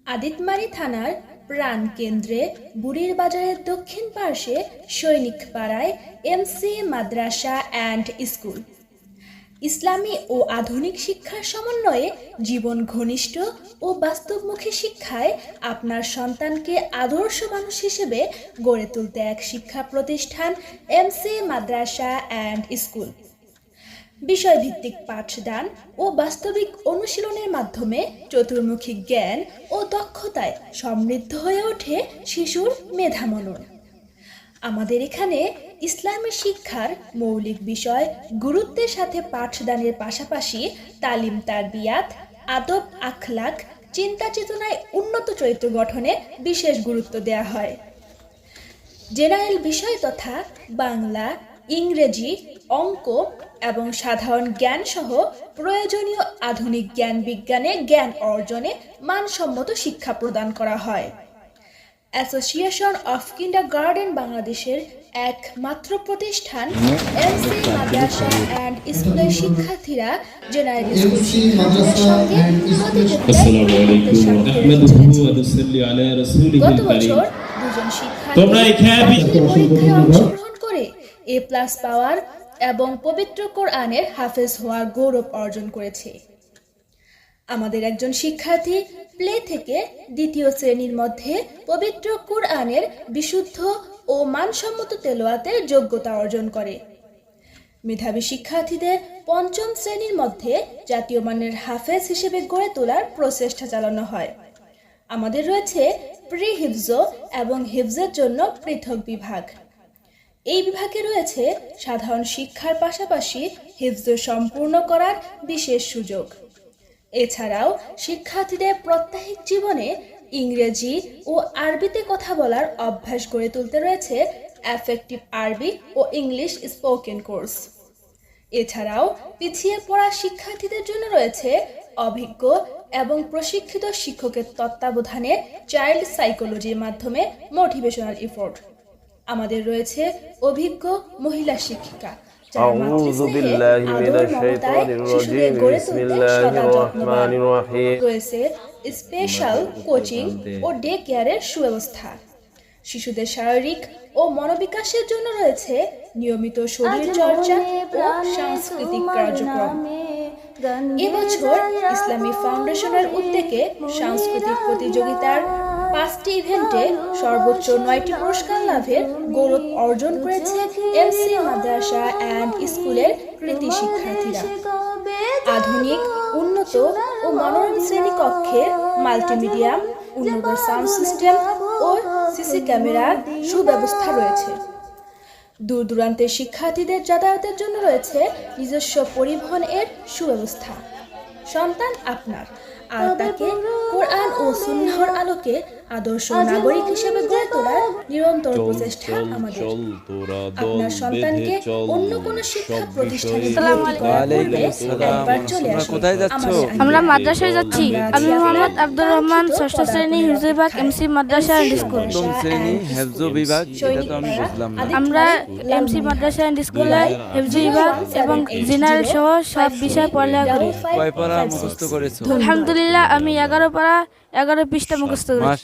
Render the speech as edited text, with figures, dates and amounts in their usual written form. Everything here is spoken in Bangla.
আদিতমারি থানার প্রাণকেন্দ্রে বুড়ির বাজারের দক্ষিণ পার্শ্বে সৈনিক পাড়ায় এমসি মাদ্রাসা অ্যান্ড স্কুল ইসলামী ও আধুনিক শিক্ষার সমন্বয়ে জীবন ঘনিষ্ঠ ও বাস্তবমুখী শিক্ষায় আপনার সন্তানকে আদর্শ মানুষ হিসেবে গড়ে তুলতে এক শিক্ষা প্রতিষ্ঠান এমসি মাদ্রাসা অ্যান্ড স্কুল। বিষয়ভিত্তিক পাঠদান ও বাস্তবিক অনুশীলনের মাধ্যমে চতুর্মুখী জ্ঞান ও দক্ষতায় সমৃদ্ধ হয়ে ওঠে শিশুর মেধামনন। আমাদের এখানে ইসলামী শিক্ষার মৌলিক বিষয় গুরুত্বের সাথে পাঠদানের পাশাপাশি তালিম তারবিয়াত, আদব আখলাক, চিন্তা চেতনায় উন্নত চরিত্র গঠনে বিশেষ গুরুত্ব দেওয়া হয়। জেনারেল বিষয় তথা বাংলা, ইংরেজি, অঙ্ক এবং সাধারণ জ্ঞান সহ প্রয়োজনীয় আধুনিক জ্ঞান বিজ্ঞানে জ্ঞান অর্জনে মানসম্মত শিক্ষা প্রদান করা হয়। অ্যাসোসিয়েশন অফ কিন্ডারগার্টেন বাংলাদেশের একমাত্র প্রতিষ্ঠান এমসি মাদ্রাসা অ্যান্ড স্কুলের শিক্ষার্থীরা জেনারেল স্কুল শিক্ষার্থীদের সঙ্গে গত বছর দুজন শিক্ষার্থী পরীক্ষায় অংশগ্রহণ করে A+ পাওয়ার এবং পবিত্র কোরআনের হাফেজ হওয়ার গৌরব অর্জন করেছে। আমাদের একজন শিক্ষার্থী প্লে থেকে দ্বিতীয় শ্রেণীর মধ্যে পবিত্র কোরআনের বিশুদ্ধ ও মানসম্মত তেলাওয়াতের যোগ্যতা অর্জন করে। মেধাবী শিক্ষার্থীদের পঞ্চম শ্রেণীর মধ্যে জাতীয় মানের হাফেজ হিসেবে গড়ে তোলার প্রচেষ্টা চালানো হয়। আমাদের রয়েছে প্রি হিফজ এবং হিফজের জন্য পৃথক বিভাগ। এই বিভাগে রয়েছে সাধারণ শিক্ষার পাশাপাশি হিফজ সম্পূর্ণ করার বিশেষ সুযোগ। এছাড়াও শিক্ষার্থীদের প্রাত্যহিক জীবনে ইংরেজি ও আরবিতে কথা বলার অভ্যাস গড়ে তুলতে রয়েছে এফেক্টিভ আরবি ও ইংলিশ স্পোকেন কোর্স। এছাড়াও পিছিয়ে পড়া শিক্ষার্থীদের জন্য রয়েছে অভিজ্ঞ এবং প্রশিক্ষিত শিক্ষকের তত্ত্বাবধানে চাইল্ড সাইকোলজির মাধ্যমে মোটিভেশনাল এফোর্ট। আমাদের রয়েছে অভিজ্ঞ মহিলা শিক্ষিকা أعوذ بالله من الشيطان الرجيم بسم الله الرحمن الرحيم রয়েছে স্পেশাল কোচিং ও ডে কেয়ারের সুব্যবস্থা। শিশুদের শারীরিক ও মনোবিকাশের জন্য রয়েছে নিয়মিত শরীর চর্চা ও সাংস্কৃতিক কার্যক্রম। এবছর ইসলামী ফাউন্ডেশনের উদ্যোগে সাংস্কৃতিক প্রতিযোগিতার 5টি ইভেন্টে সর্বোচ্চ 9টি পুরস্কার লাভের গৌরব অর্জন করেছে এমসি মাদ্রাসা অ্যান্ড স্কুলের কৃতি শিক্ষার্থীরা। আধুনিক, উন্নত ও মনোরম শ্রেণী কক্ষের মাল্টিমিডিয়া, উন্নত সাউন্ড সিস্টেম ও সিসি ক্যামেরার সুব্যবস্থা রয়েছে। দূর দূরান্তের শিক্ষার্থীদের যাতায়াতের জন্য রয়েছে নিজস্ব পরিবহনের সুব্যবস্থা। সন্তান আপনার, আর তাকে কোরআন ও সুন্নাহর আলোকে আদর্শ নাগরিক হিসেবে গড়ে তোলার নিরন্তর প্রচেষ্টা আমাদের। আপনার সন্তানকে অন্য কোনো শিক্ষা প্রতিষ্ঠানে ভর্তি করার পূর্বে একবার চলে আসুন। আমরা মাদ্রাসায় যাচ্ছি। আমি মোহাম্মদ আব্দুর রহমান, ষষ্ঠ শ্রেণী হিফজ বিভাগ, এমসি মাদ্রাসা অ্যান্ড স্কুল। আমরা এমসি মাদ্রাসা অ্যান্ড স্কুলে হিফজ বিভাগ এবং জেনারেল সহ সব বিষয় পড়ালেখা করি। কয় পারা মুখস্থ করেছো? আলহামদুলিল্লাহ আমি 11 পৃষ্ঠা মুখস্থ করেছি।